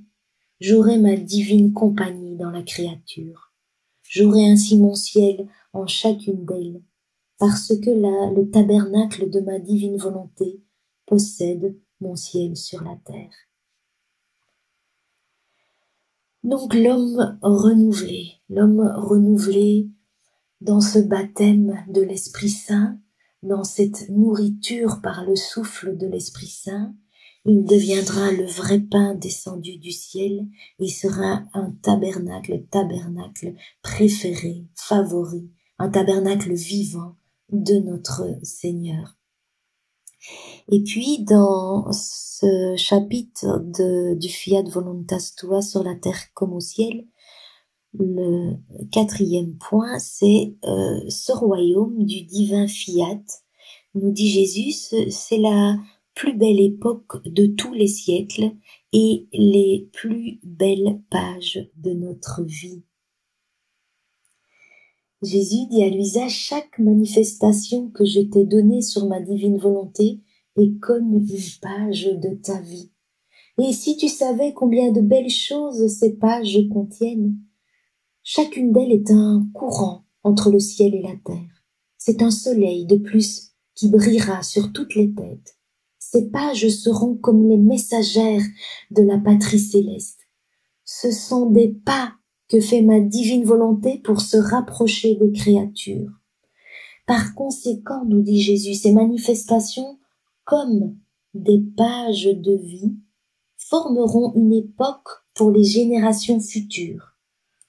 j'aurai ma divine compagnie dans la créature. J'aurai ainsi mon ciel en chacune d'elles, parce que là, le tabernacle de ma divine volonté possède mon ciel sur la terre. Donc l'homme renouvelé dans ce baptême de l'Esprit Saint, dans cette nourriture par le souffle de l'Esprit Saint, il deviendra le vrai pain descendu du ciel et sera un tabernacle préféré, favori, un tabernacle vivant de notre Seigneur. Et puis, dans ce chapitre du Fiat Voluntas Tua sur la terre comme au ciel, le 4e point, c'est ce royaume du divin fiat. Nous dit Jésus, c'est la plus belle époque de tous les siècles et les plus belles pages de notre vie. Jésus dit à Luisa: chaque manifestation que je t'ai donnée sur ma divine volonté est comme une page de ta vie. Et si tu savais combien de belles choses ces pages contiennent, chacune d'elles est un courant entre le ciel et la terre. C'est un soleil de plus qui brillera sur toutes les têtes. Ces pages seront comme les messagères de la patrie céleste. Ce sont des pas que fait ma divine volonté pour se rapprocher des créatures. Par conséquent, nous dit Jésus, ces manifestations, comme des pages de vie, formeront une époque pour les générations futures,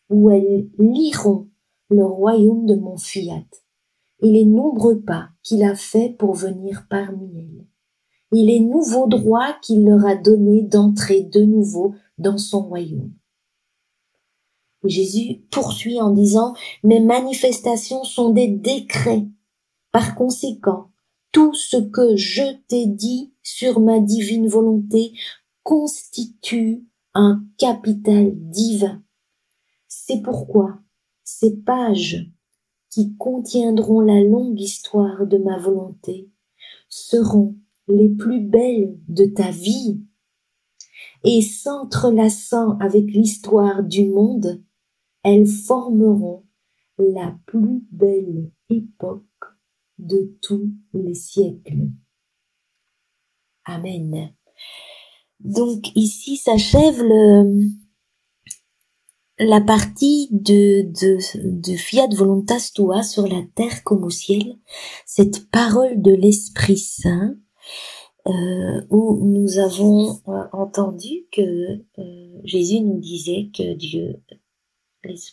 où elles liront le royaume de mon fiat et les nombreux pas qu'il a faits pour venir parmi elles, et les nouveaux droits qu'il leur a donnés d'entrer de nouveau dans son royaume. Jésus poursuit en disant « Mes manifestations sont des décrets. Par conséquent, tout ce que je t'ai dit sur ma divine volonté constitue un capital divin. C'est pourquoi ces pages qui contiendront la longue histoire de ma volonté seront les plus belles de ta vie et s'entrelaçant avec l'histoire du monde, elles formeront la plus belle époque de tous les siècles. Amen. Donc ici s'achève la partie de Fiat Voluntas Tua sur la terre comme au ciel, cette parole de l'Esprit Saint, où nous avons entendu que Jésus nous disait que Dieu,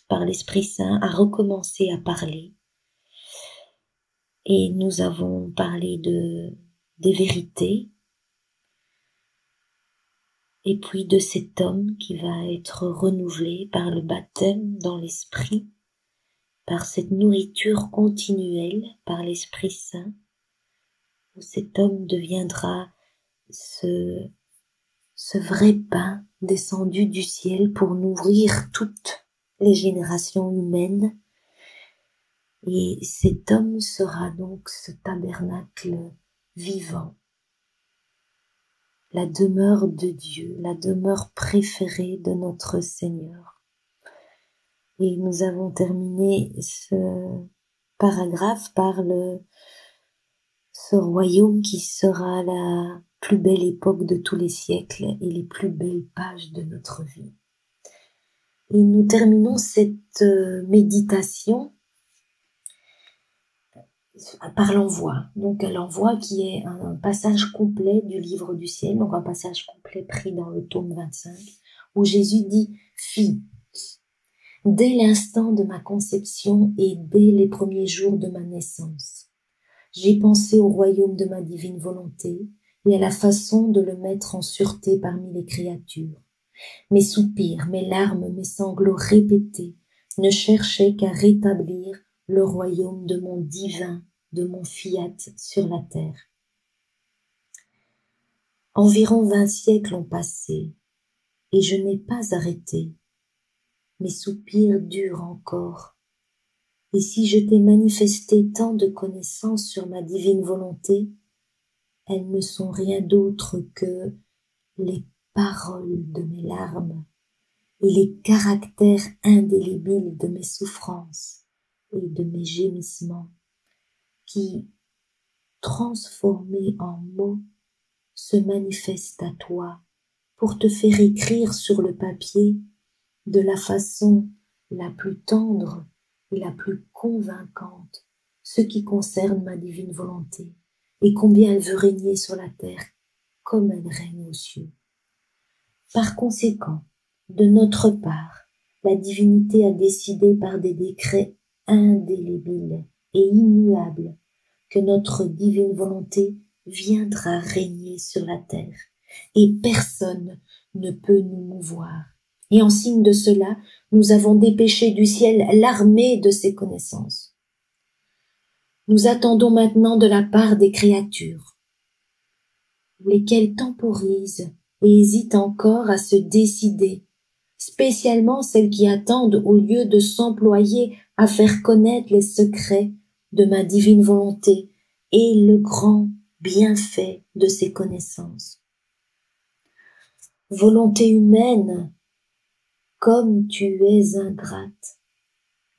par l'Esprit Saint, a recommencé à parler. Et nous avons parlé des vérités, et puis de cet homme qui va être renouvelé par le baptême dans l'Esprit, par cette nourriture continuelle par l'Esprit Saint, où cet homme deviendra ce vrai pain descendu du ciel pour nourrir toutes les générations humaines. Et cet homme sera donc ce tabernacle vivant, la demeure de Dieu, la demeure préférée de notre Seigneur. Et nous avons terminé ce paragraphe par ce royaume qui sera la plus belle époque de tous les siècles et les plus belles pages de notre vie. Et nous terminons cette méditation par l'envoi. Donc l'envoi qui est un passage complet du livre du ciel, donc un passage complet pris dans le tome 25, où Jésus dit « Fille, dès l'instant de ma conception et dès les premiers jours de ma naissance, j'ai pensé au royaume de ma divine volonté et à la façon de le mettre en sûreté parmi les créatures. Mes soupirs, mes larmes, mes sanglots répétés ne cherchaient qu'à rétablir le royaume de mon divin, de mon fiat sur la terre. Environ 20 siècles ont passé, et je n'ai pas arrêté. Mes soupirs durent encore. Et si je t'ai manifesté tant de connaissances sur ma divine volonté, elles ne sont rien d'autre que les paroles de mes larmes et les caractères indélébiles de mes souffrances et de mes gémissements, qui, transformés en mots, se manifestent à toi pour te faire écrire sur le papier de la façon la plus tendre et la plus convaincante ce qui concerne ma divine volonté et combien elle veut régner sur la terre comme elle règne aux cieux. Par conséquent, de notre part, la divinité a décidé par des décrets indélébiles et immuables que notre divine volonté viendra régner sur la terre et personne ne peut nous mouvoir. Et en signe de cela, nous avons dépêché du ciel l'armée de ses connaissances. Nous attendons maintenant de la part des créatures, lesquelles temporisent et hésitent encore à se décider, spécialement celles qui attendent au lieu de s'employer à faire connaître les secrets de ma divine volonté et le grand bienfait de ses connaissances. Volonté humaine, comme tu es ingrate,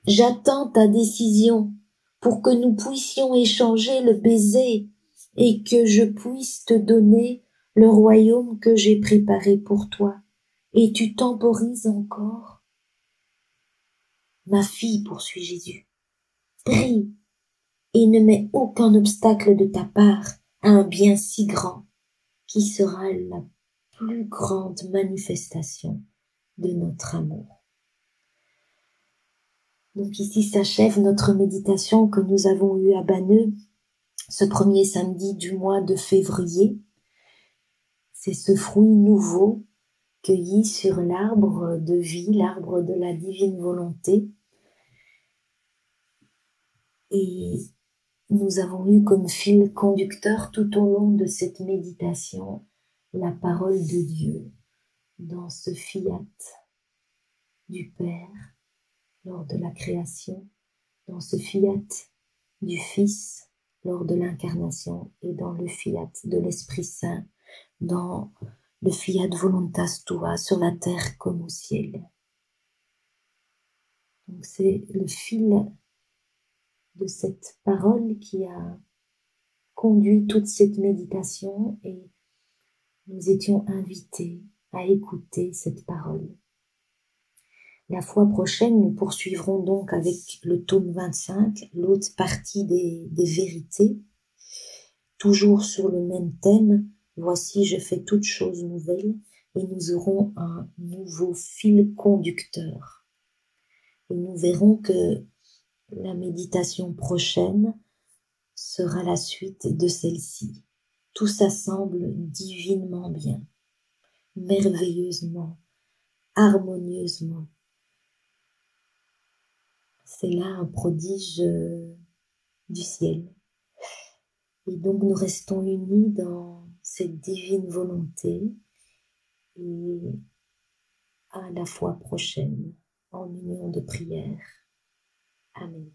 j'attends ta décision pour que nous puissions échanger le baiser et que je puisse te donner le royaume que j'ai préparé pour toi. Et tu temporises encore? Ma fille, poursuit Jésus, prie et ne mets aucun obstacle de ta part à un bien si grand qui sera la plus grande manifestation de notre amour. Donc ici s'achève notre méditation que nous avons eue à Banneux ce premier samedi du mois de février. C'est ce fruit nouveau cueilli sur l'arbre de vie, l'arbre de la divine volonté. Et nous avons eu comme fil conducteur tout au long de cette méditation la parole de Dieu dans ce fiat du Père lors de la création, dans ce fiat du Fils lors de l'incarnation et dans le fiat de l'Esprit Saint, dans le fiat voluntas tua sur la terre comme au ciel. Donc c'est le fil de cette parole qui a conduit toute cette méditation et nous étions invités à écouter cette parole. La fois prochaine, nous poursuivrons donc avec le tome 25, l'autre partie des vérités, toujours sur le même thème. Voici, je fais toutes choses nouvelles, et nous aurons un nouveau fil conducteur. Et nous verrons que la méditation prochaine sera la suite de celle-ci. Tout ça semble divinement bien, merveilleusement, harmonieusement. C'est là un prodige du ciel. Et donc nous restons unis dans cette divine volonté et à la fois prochaine en union de prière. Amen.